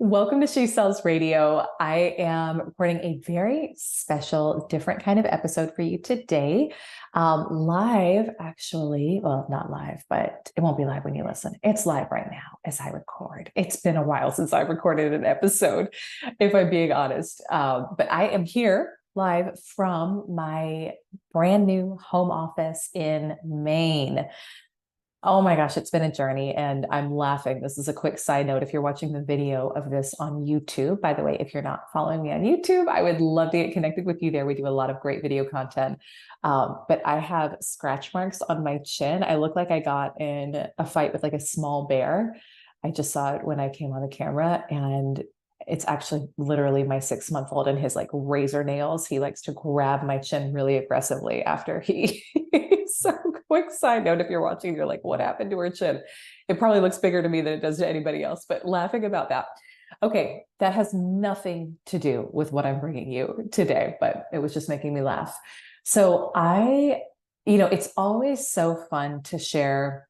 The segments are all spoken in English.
Welcome to She Sells Radio. I am recording a very special, different kind of episode for you today. Live, actually, well, not live, but it won't be live when you listen. It's live right now as I record. It's been a while since I've recorded an episode, if I'm being honest. But I am here live from my brand new home office in Maine. Oh my gosh, it's been a journey and I'm laughing. This is a quick side note. If you're watching the video of this on YouTube, by the way, if you're not following me on YouTube, I would love to get connected with you there. We do a lot of great video content. But I have scratch marks on my chin. I look like I got in a fight with like a small bear. I just saw it when I came on the camera, and it's actually literally my 6-month-old and his like razor nails. He likes to grab my chin really aggressively after he. So quick side note, if you're watching, you're like, what happened to her chin? It probably looks bigger to me than it does to anybody else, but laughing about that. Okay, that has nothing to do with what I'm bringing you today, but it was just making me laugh. So it's always so fun to share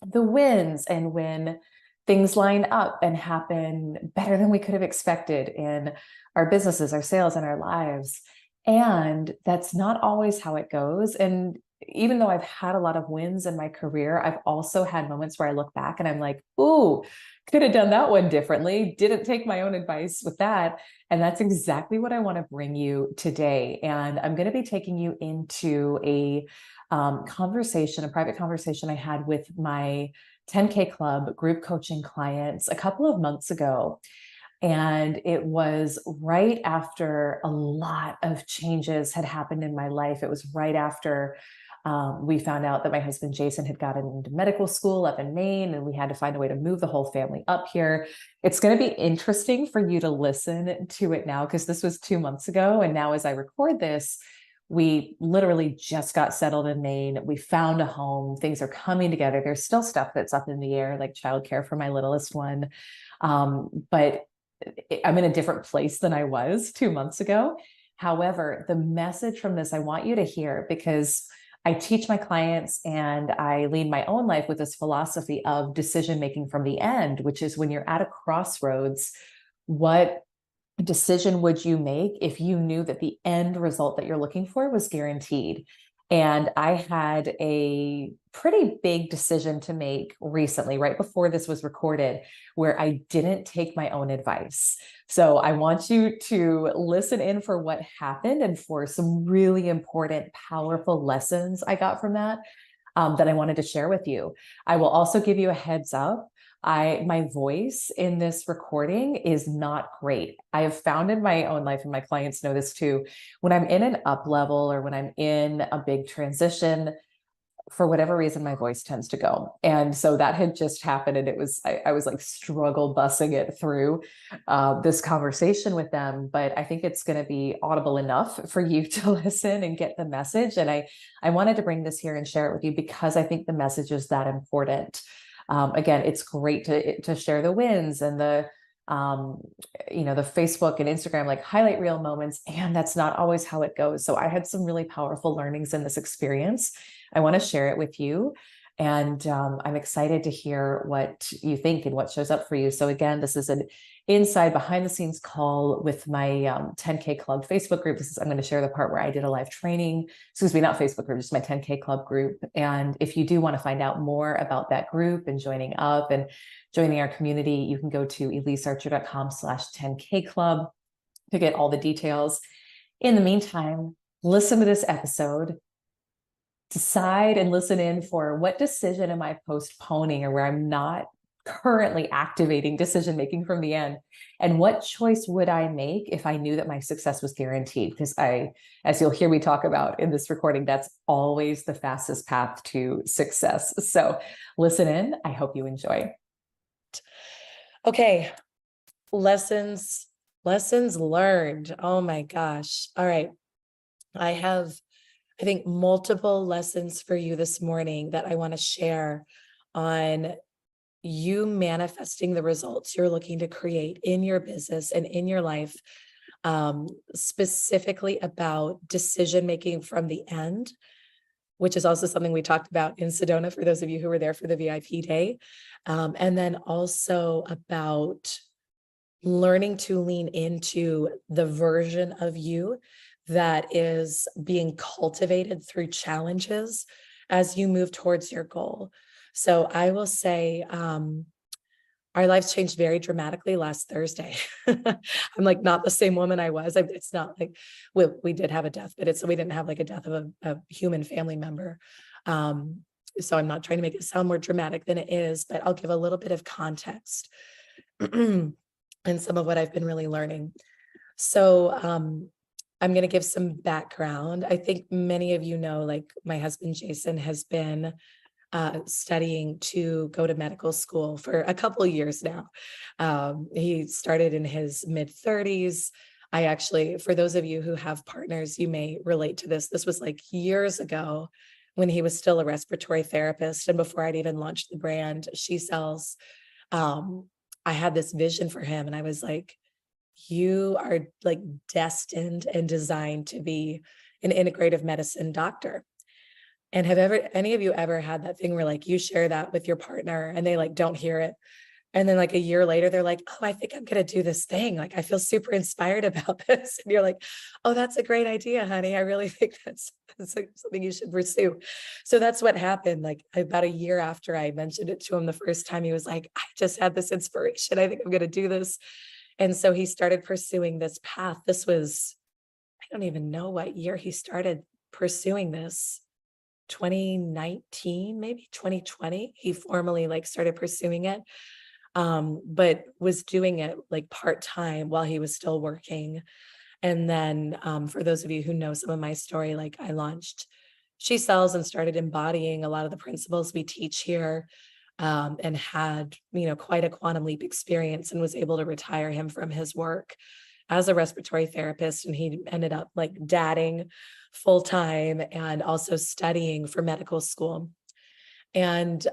the wins and when things line up and happen better than we could have expected in our businesses, our sales, and our lives. And that's not always how it goes. And even though I've had a lot of wins in my career, I've also had moments where I look back and I'm like, ooh, could have done that one differently. Didn't take my own advice with that. And that's exactly what I want to bring you today. And I'm going to be taking you into a conversation, a private conversation I had with my 10K Club group coaching clients a couple of months ago. And it was right after a lot of changes had happened in my life. It was right after we found out that my husband, Jason, had gotten into medical school up in Maine, and we had to find a way to move the whole family up here. It's going to be interesting for you to listen to it now, because this was 2 months ago. And now, as I record this, we literally just got settled in Maine. We found a home. Things are coming together. There's still stuff that's up in the air, like childcare for my littlest one. But I'm in a different place than I was 2 months ago. However, the message from this I want you to hear, because I teach my clients and I lead my own life with this philosophy of decision making from the end, which is when you're at a crossroads, what decision would you make if you knew that the end result that you're looking for was guaranteed? And I had a pretty big decision to make recently, right before this was recorded, where I didn't take my own advice. So I want you to listen in for what happened and for some really important, powerful lessons I got from that, that I wanted to share with you. I will also give you a heads up. My voice in this recording is not great. I have found in my own life, and my clients know this too, when I'm in an up level or when I'm in a big transition, for whatever reason, my voice tends to go. And so that had just happened. And I was like struggle bussing it through this conversation with them. But I think it's going to be audible enough for you to listen and get the message. And I wanted to bring this here and share it with you because I think the message is that important. Again, it's great to share the wins and um, the Facebook and Instagram, like highlight reel moments. And that's not always how it goes. So I had some really powerful learnings in this experience. I want to share it with you. And I'm excited to hear what you think and what shows up for you. So again, this is an inside behind the scenes call with my 10K Club Facebook group. I'm going to share the part where I did a live training. Excuse me, not Facebook group, just my 10K Club group. And if you do want to find out more about that group and joining up and joining our community, you can go to elisearcher.com/10K Club to get all the details. In the meantime, listen to this episode. Decide and listen in for what decision am I postponing, or where I'm not currently activating decision making from the end, and what choice would I make if I knew that my success was guaranteed? Because as you'll hear me talk about in this recording, that's always the fastest path to success. So listen in. I hope you enjoy. Okay, lessons learned. Oh my gosh. All right. I think multiple lessons for you this morning that I want to share on you manifesting the results you're looking to create in your business and in your life, specifically about decision making from the end, which is also something we talked about in Sedona for those of you who were there for the VIP day. And then also about learning to lean into the version of you that is being cultivated through challenges as you move towards your goal. So I will say, our lives changed very dramatically last Thursday. I'm like not the same woman I was. It's not like we did have a death, but we didn't have like a death of a human family member. Um, so I'm not trying to make it sound more dramatic than it is, but I'll give a little bit of context and some of what I've been really learning. So I'm going to give some background. I think many of you know, like my husband Jason has been studying to go to medical school for a couple of years now. He started in his mid 30s. I actually, for those of you who have partners, you may relate to this. This was like years ago when he was still a respiratory therapist. And before I'd even launched the brand, She Sells, I had this vision for him. And I was like, you are like destined and designed to be an integrative medicine doctor. And have any of you ever had that thing where like you share that with your partner and they like don't hear it? And then like a year later, they're like, oh, I think I'm going to do this thing. Like, I feel super inspired about this. And you're like, oh, that's a great idea, honey. I really think that's like something you should pursue. So that's what happened. Like about a year after I mentioned it to him the first time, he was like, I just had this inspiration. I think I'm going to do this. And so he started pursuing this path. This was, I don't even know what year he started pursuing this. 2019, maybe 2020, he formally like started pursuing it, but was doing it like part-time while he was still working. And then for those of you who know some of my story, like I launched She Sells and started embodying a lot of the principles we teach here, and had, quite a quantum leap experience and was able to retire him from his work as a respiratory therapist. And he ended up like dadding full time and also studying for medical school. And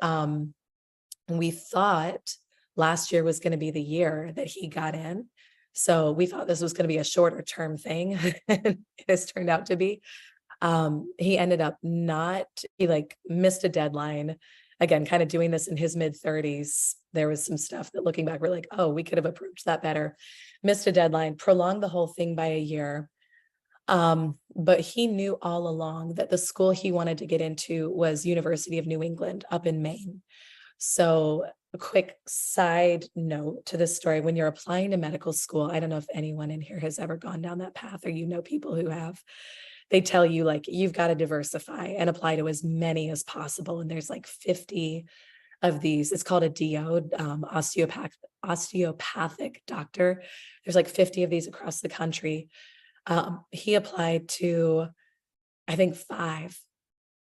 we thought last year was going to be the year that he got in. So we thought this was going to be a shorter term thing. It has turned out to be. He ended up he like missed a deadline. Again, kind of doing this in his mid 30s. There was some stuff that looking back, we're like, oh, we could have approached that better. Missed a deadline, prolonged the whole thing by a year. But he knew all along that the school he wanted to get into was University of New England up in Maine. So a quick side note to this story, when you're applying to medical school, I don't know if anyone in here has ever gone down that path or people who have. They tell you like you've got to diversify and apply to as many as possible. And there's like 50 of these. It's called a DO, osteopathic doctor. There's like 50 of these across the country. He applied to, I think 5.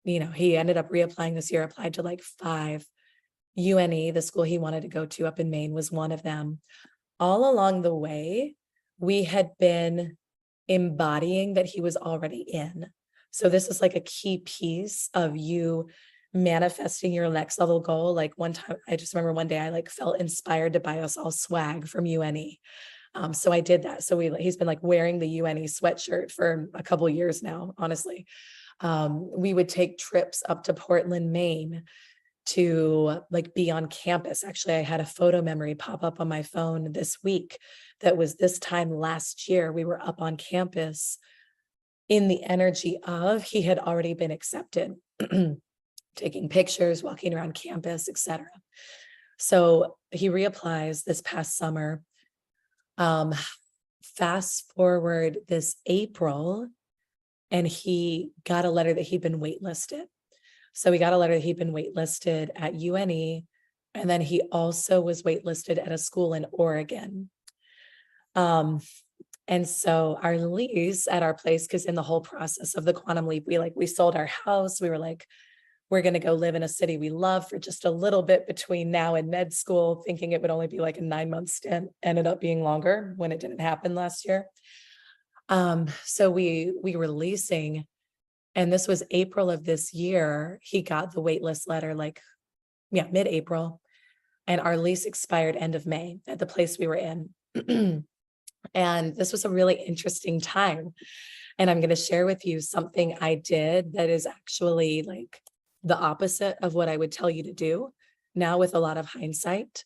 He ended up reapplying this year, applied to like 5. UNE, the school he wanted to go to up in Maine, was one of them. All along the way, we had been embodying that he was already in. So this is like a key piece of you manifesting your next level goal. Like one time, I just remember one day I like felt inspired to buy us all swag from UNE. So I did that. So he's been like wearing the UNE sweatshirt for a couple of years now, honestly. We would take trips up to Portland, Maine to like be on campus. Actually, I had a photo memory pop up on my phone this week that was this time last year. We were up on campus in the energy of he had already been accepted, taking pictures, walking around campus, etc. So he reapplies this past summer. Fast forward this April, and he got a letter that he'd been waitlisted. So we got a letter that he'd been waitlisted at UNE, and then he also was waitlisted at a school in Oregon. And so our lease at our place, because in the whole process of the quantum leap, we sold our house. We were like, we're going to go live in a city we love for just a little bit between now and med school, thinking it would only be like a 9-month stint. Ended up being longer when it didn't happen last year. So we were leasing. And this was April of this year. He got the waitlist letter mid-April. And our lease expired end of May at the place we were in. And this was a really interesting time. And I'm going to share with you something I did that is actually like the opposite of what I would tell you to do now with a lot of hindsight.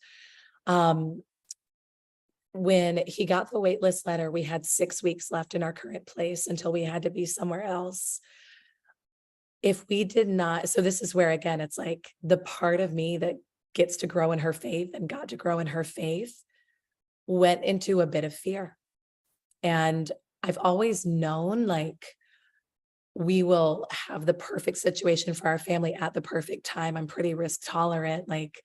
when he got the waitlist letter, we had 6 weeks left in our current place until we had to be somewhere else. If we did not, so this is where, again, it's like the part of me that gets to grow in her faith and got to grow in her faith went into a bit of fear. And I've always known, like, we will have the perfect situation for our family at the perfect time. I'm pretty risk tolerant. Like,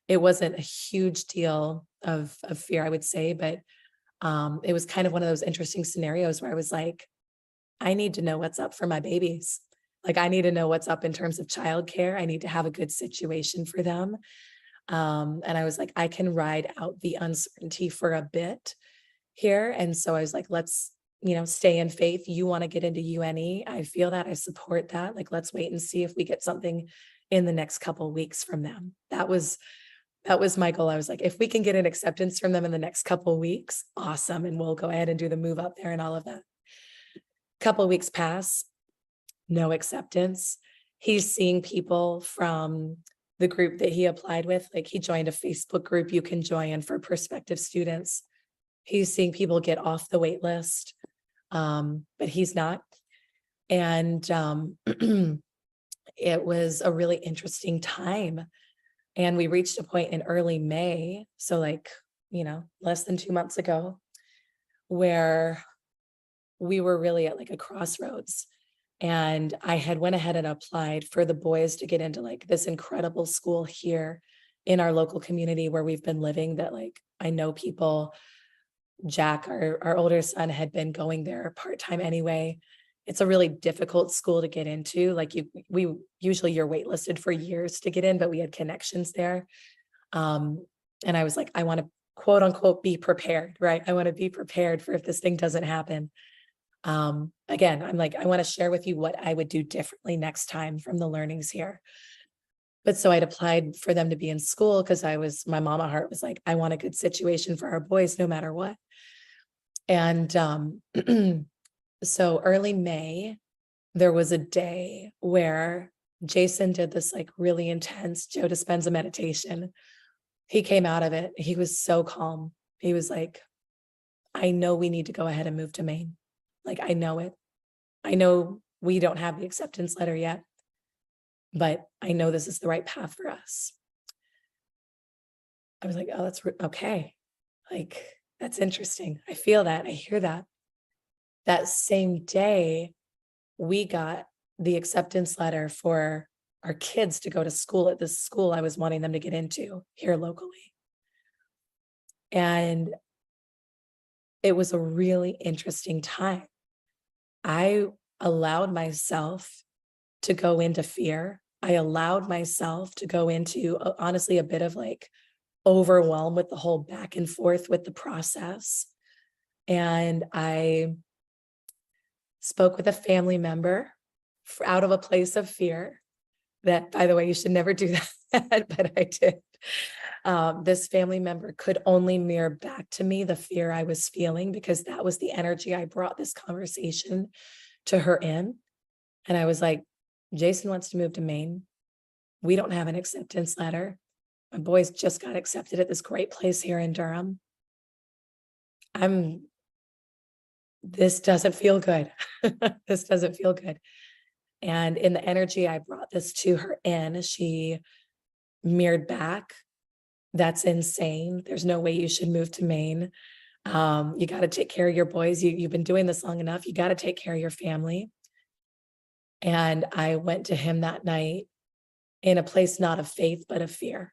it wasn't a huge deal of fear, I would say, but it was kind of one of those interesting scenarios where I was like, I need to know what's up for my babies. Like, I need to know what's up in terms of childcare. I need to have a good situation for them. And I was like, I can ride out the uncertainty for a bit here. And so I was like, let's, stay in faith. You want to get into UNE. I feel that. I support that. Like, let's wait and see if we get something in the next couple of weeks from them. That was my goal. I was like, if we can get an acceptance from them in the next couple of weeks, awesome. And we'll go ahead and do the move up there and all of that. Couple of weeks pass, no acceptance. He's seeing people from the group that he applied with. Like, he joined a Facebook group you can join for prospective students. He's seeing people get off the wait list, but he's not. And it was a really interesting time. And we reached a point in early May, so like, less than 2 months ago, where we were really at like a crossroads. And I had went ahead and applied for the boys to get into like this incredible school here in our local community where we've been living, that like I know people. Jack, our older son, had been going there part-time anyway. It's a really difficult school to get into. Like, we usually you're waitlisted for years to get in, but we had connections there. And I was like, I want to quote unquote be prepared, right? I want to be prepared for if this thing doesn't happen. Again, I'm like, I want to share with you what I would do differently next time from the learnings here. But so I'd applied for them to be in school because my mama heart was like, I want a good situation for our boys no matter what. And so early May, there was a day where Jason did this like really intense Joe Dispenza meditation. He came out of it. He was so calm. He was like, I know we need to go ahead and move to Maine. Like, I know it. I know we don't have the acceptance letter yet, but I know this is the right path for us. I was like, oh, that's okay. Like, that's interesting. I feel that. I hear that. That same day, we got the acceptance letter for our kids to go to school at this school I was wanting them to get into here locally. And it was a really interesting time. I allowed myself to go into fear. I allowed myself to go into, honestly, a bit of like overwhelm with the whole back and forth with the process. And I spoke with a family member out of a place of fear. That, by the way, you should never do that, but I did. This family member could only mirror back to me the fear I was feeling, because that was the energy I brought this conversation to her in. And I was like, Jason wants to move to Maine. We don't have an acceptance letter. My boys just got accepted at this great place here in Durham. This doesn't feel good. This doesn't feel good. And in the energy I brought this to her in, she mirrored back, that's insane. There's no way you should move to Maine. You got to take care of your boys. You've been doing this long enough. You got to take care of your family. And I went to him that night in a place not of faith, but of fear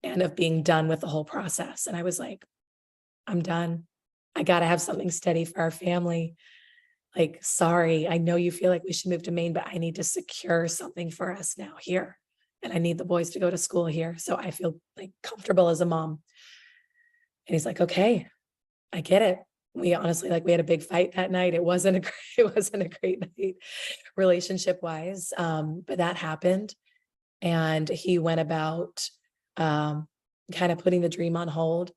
and of being done with the whole process. And I was like, I'm done. I got to have something steady for our family. Like, sorry, I know you feel like we should move to Maine, but I need to secure something for us now here. And I need the boys to go to school here, so I feel like comfortable as a mom. And he's like, okay, I get it. We honestly, like, we had a big fight that night. It wasn't a great night relationship wise. But that happened. And he went about kind of putting the dream on hold.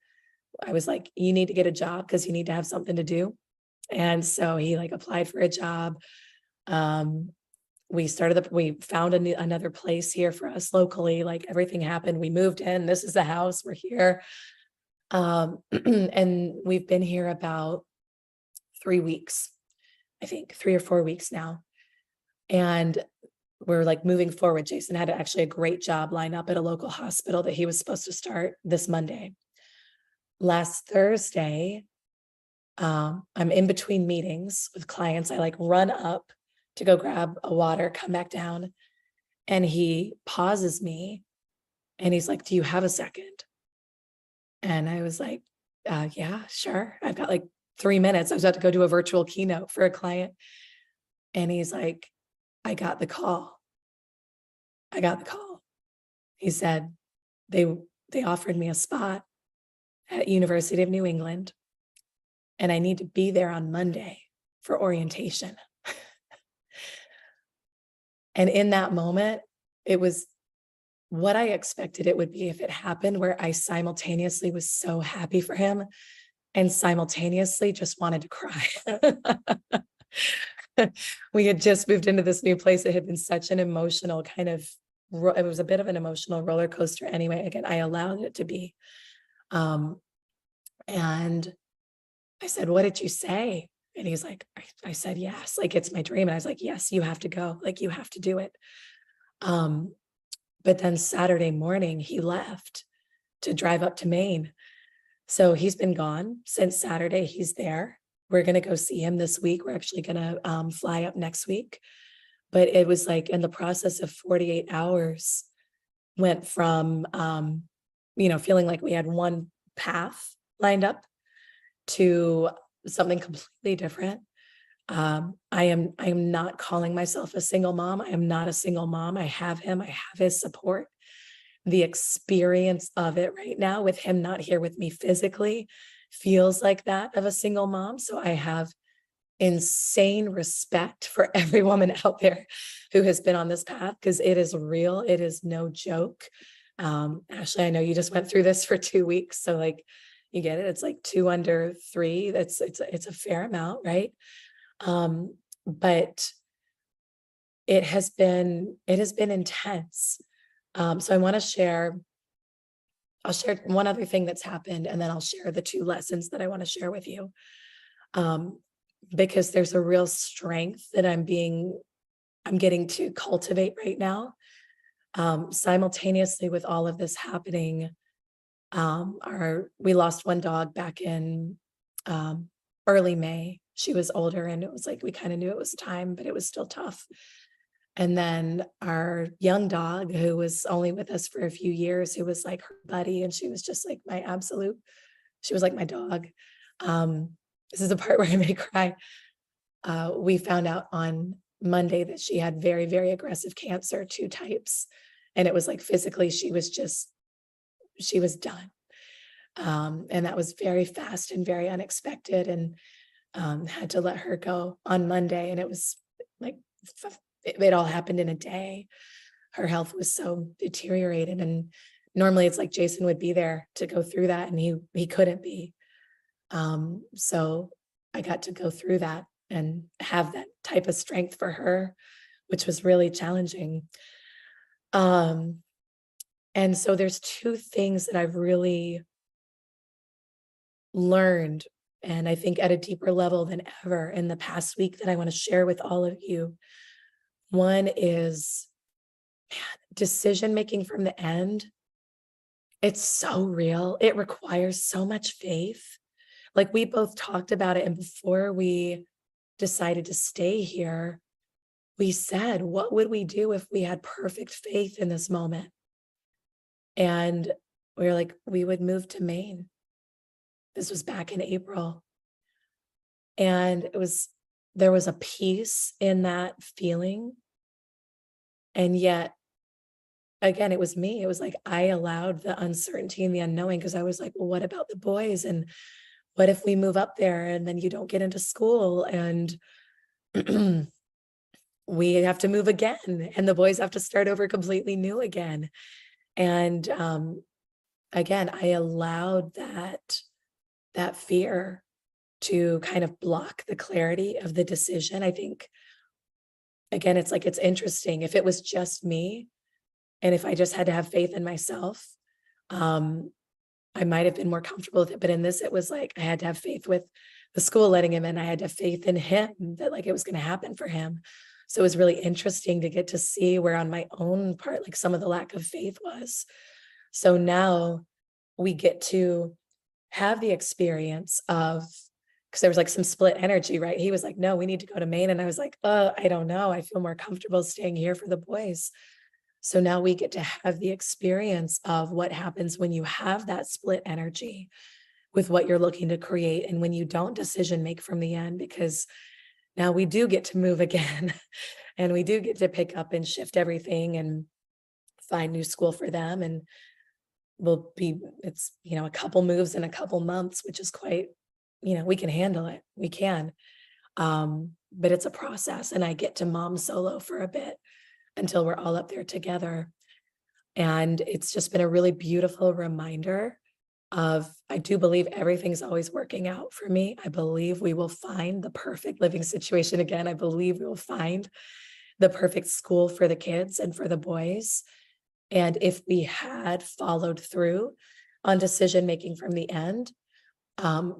I was like, you need to get a job because you need to have something to do. And so he like applied for a job. We found another place here for us locally. Like, everything happened. We moved in. This is the house. We're here. And we've been here about 3 weeks, I think 3 or 4 weeks now. And we're like moving forward. Jason had actually a great job lined up at a local hospital that he was supposed to start this Monday. Last Thursday, I'm in between meetings with clients. I like run up to go grab a water, come back down, and he pauses me and he's like, "Do you have a second?" And I was like, yeah, sure. I've got like 3 minutes. I was about to go do a virtual keynote for a client. And he's like, I got the call. I got the call. He said, they offered me a spot at University of New England, and I need to be there on Monday for orientation. And in that moment, it was what I expected it would be if it happened, where I simultaneously was so happy for him and simultaneously just wanted to cry. We had just moved into this new place. It had been such an emotional kind of, it was a bit of an emotional roller coaster anyway. Again, I allowed it to be. And I said, "What did you say?" And he's like, I said, "Yes, like it's my dream." And I was like, "Yes, you have to go. Like you have to do it." But then Saturday morning, he left to drive up to Maine. So he's been gone since Saturday. He's there. We're going to go see him this week. We're actually going to fly up next week. But it was like in the process of 48 hours, went from, feeling like we had one path lined up to something completely different. I am not calling myself a single mom. I am not a single mom. I have him. I have his support. The experience of it right now with him not here with me physically feels like that of a single mom. So I have insane respect for every woman out there who has been on this path, because it is real. It is no joke. Ashley, I know you just went through this for 2 weeks. So like you get it. It's like 2 under 3. It's a fair amount, right? But it has been intense. So I want to share, I'll share one other thing that's happened, and then I'll share the 2 lessons that I want to share with you. Because there's a real strength that I'm getting to cultivate right now. Simultaneously with all of this happening, we lost one dog back in early May. She was older, and it was like we kind of knew it was time, but it was still tough. And then our young dog, who was only with us for a few years, who was like her buddy, and she was just like she was like my dog. This is the part where I may cry. We found out on Monday that she had very, very aggressive cancer, 2 types. And it was like physically, she was done. And that was very fast and very unexpected, and had to let her go on Monday. And it was like, it all happened in a day. Her health was so deteriorated. And normally it's like Jason would be there to go through that, and he couldn't be. So I got to go through that and have that type of strength for her, which was really challenging. And so there's 2 things that I've really learned, and I think at a deeper level than ever in the past week, that I want to share with all of you. One is, decision making from the end. It's so real. It requires so much faith. Like we both talked about it, and before we decided to stay here, we said, what would we do if we had perfect faith in this moment? And we were like, we would move to Maine. This was back in April. And there was a peace in that feeling. And yet, again, it was me. It was like I allowed the uncertainty and the unknowing, because I was like, well, what about the boys? And what if we move up there and then you don't get into school, and we have to move again, and the boys have to start over completely new again. And again, I allowed that fear to kind of block the clarity of the decision. I think, again, it's like, it's interesting. If it was just me, and if I just had to have faith in myself, I might have been more comfortable with it. But in this, it was like I had to have faith with the school letting him in. I had to have faith in him that like it was going to happen for him. So it was really interesting to get to see where on my own part, like some of the lack of faith was. So now we get to have the experience of, because there was like some split energy, right? He was like, no, we need to go to Maine. And I was like, I don't know. I feel more comfortable staying here for the boys. So now we get to have the experience of what happens when you have that split energy with what you're looking to create. And when you don't decision make from the end, because now we do get to move again and we do get to pick up and shift everything and find new school for them. And it's, a couple moves in a couple months, which is quite, we can handle it. We can. But it's a process, and I get to mom solo for a bit until we're all up there together. And it's just been a really beautiful reminder of, I do believe everything's always working out for me. I believe we will find the perfect living situation again. I believe we will find the perfect school for the kids and for the boys. And if we had followed through on decision making from the end,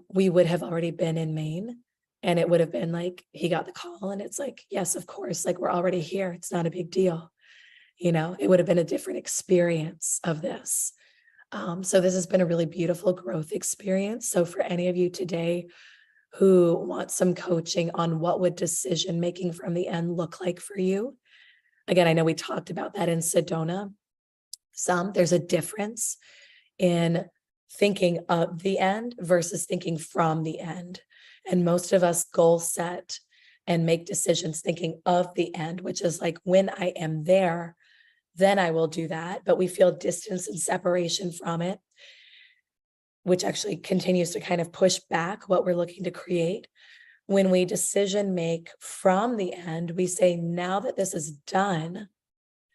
we would have already been in Maine, and it would have been like, he got the call and it's like, yes, of course, like we're already here. It's not a big deal. It would have been a different experience of this. So this has been a really beautiful growth experience. So for any of you today who want some coaching on what would decision making from the end look like for you, again, I know we talked about that in Sedona. There's a difference in thinking of the end versus thinking from the end. And most of us goal set and make decisions thinking of the end, which is like, when I am there, then I will do that. But we feel distance and separation from it, which actually continues to kind of push back what we're looking to create. When we decision make from the end, we say, now that this is done,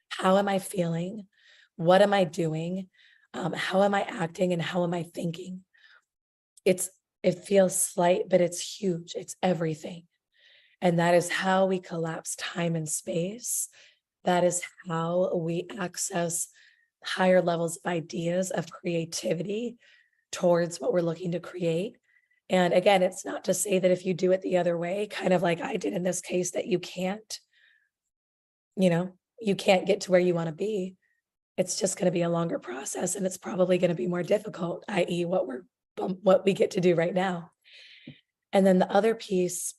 how am I feeling? What am I doing? How am I acting? And how am I thinking? It feels slight, but it's huge. It's everything. And that is how we collapse time and space. That is how we access higher levels of ideas of creativity towards what we're looking to create. And again, it's not to say that if you do it the other way, kind of like I did in this case, that you can't get to where you want to be. It's just going to be a longer process, and it's probably going to be more difficult, i.e. what we get to do right now. And then the other piece,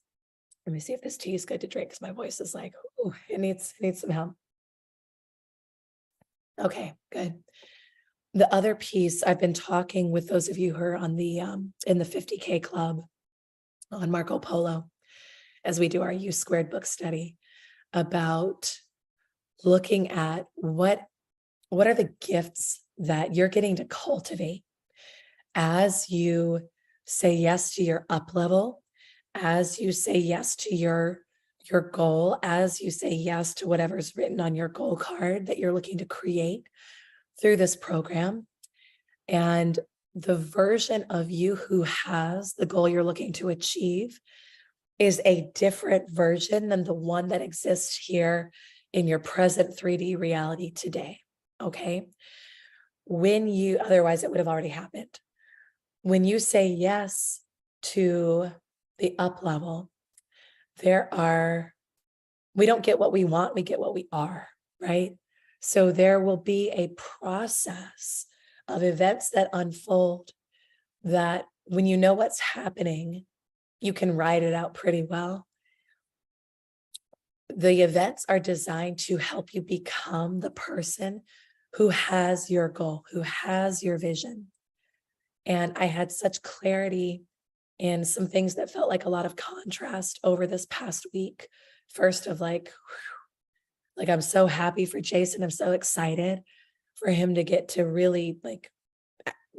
let me see if this tea is good to drink, because my voice is like, ooh, it needs some help. Okay, good. The other piece, I've been talking with those of you who are on the in the 50K club on Marco Polo, as we do our U Squared book study, about looking at what are the gifts that you're getting to cultivate as you say yes to your up level, as you say yes to your goal, as you say yes to whatever's written on your goal card that you're looking to create through this program. And the version of you who has the goal you're looking to achieve is a different version than the one that exists here in your present 3D reality today. Okay. Otherwise it would have already happened. When you say yes to the up level, we don't get what we want, we get what we are, right? So there will be a process of events that unfold that when you know what's happening, you can ride it out pretty well. The events are designed to help you become the person who has your goal, who has your vision. And I had such clarity in some things that felt like a lot of contrast over this past week. First of like I'm so happy for Jason. I'm so excited for him to get to really like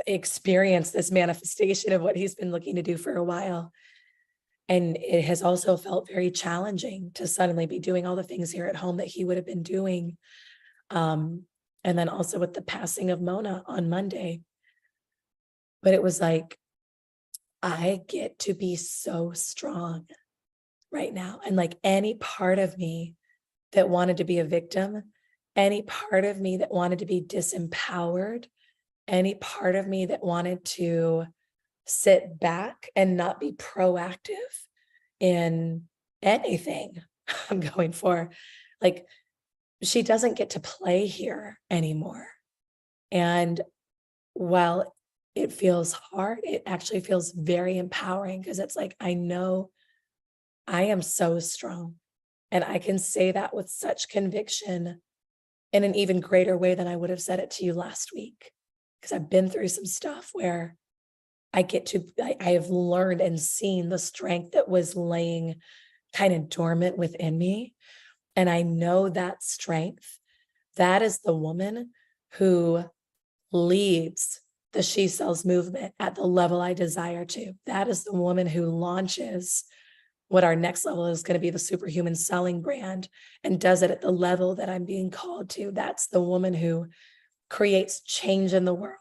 experience this manifestation of what he's been looking to do for a while. And it has also felt very challenging to suddenly be doing all the things here at home that he would have been doing. And then also with the passing of Mona on Monday. But it was like, I get to be so strong right now. And like any part of me that wanted to be a victim, any part of me that wanted to be disempowered, any part of me that wanted to sit back and not be proactive in anything I'm going for. Like, she doesn't get to play here anymore. And while it feels hard, it actually feels very empowering because it's like, I know I am so strong. And I can say that with such conviction in an even greater way than I would have said it to you last week. Because I've been through some stuff where I have learned and seen the strength that was laying kind of dormant within me. And I know that strength, that is the woman who leads the She Sells movement at the level I desire to. That is the woman who launches what our next level is going to be, the Superhuman Selling brand, and does it at the level that I'm being called to. That's the woman who creates change in the world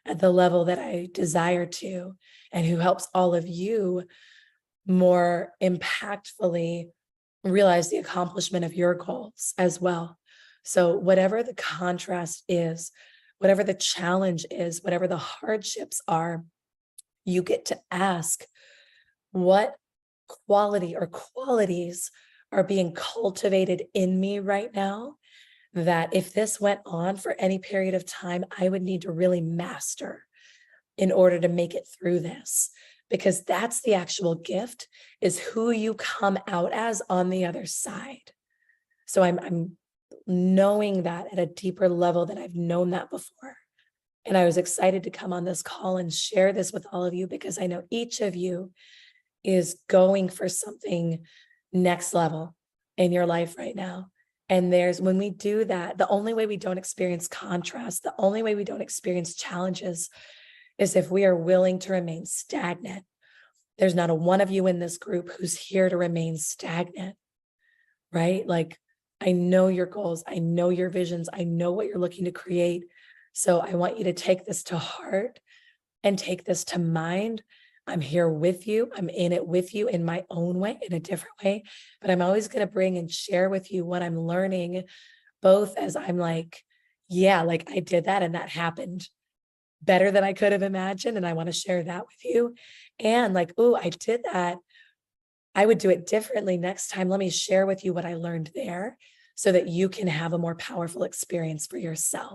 at the level that I desire to, and who helps all of you more impactfully realize the accomplishment of your goals as well. So whatever the contrast is, whatever the challenge is, whatever the hardships are, you get to ask, what quality or qualities are being cultivated in me right now that if this went on for any period of time, I would need to really master in order to make it through this? Because that's the actual gift, is who you come out as on the other side. So I'm knowing that at a deeper level than I've known that before. And I was excited to come on this call and share this with all of you, because I know each of you is going for something next level in your life right now. And when we do that, the only way we don't experience contrast, the only way we don't experience challenges is if we are willing to remain stagnant. There's not a one of you in this group who's here to remain stagnant, right? Like, I know your goals, I know your visions, I know what you're looking to create. So I want you to take this to heart and take this to mind. I'm here with you. I'm in it with you in my own way, in a different way, but I'm always going to bring and share with you what I'm learning, both as I'm like, yeah, like I did that and that happened better than I could have imagined. And I want to share that with you. And like, oh, I did that. I would do it differently next time. Let me share with you what I learned there so that you can have a more powerful experience for yourself.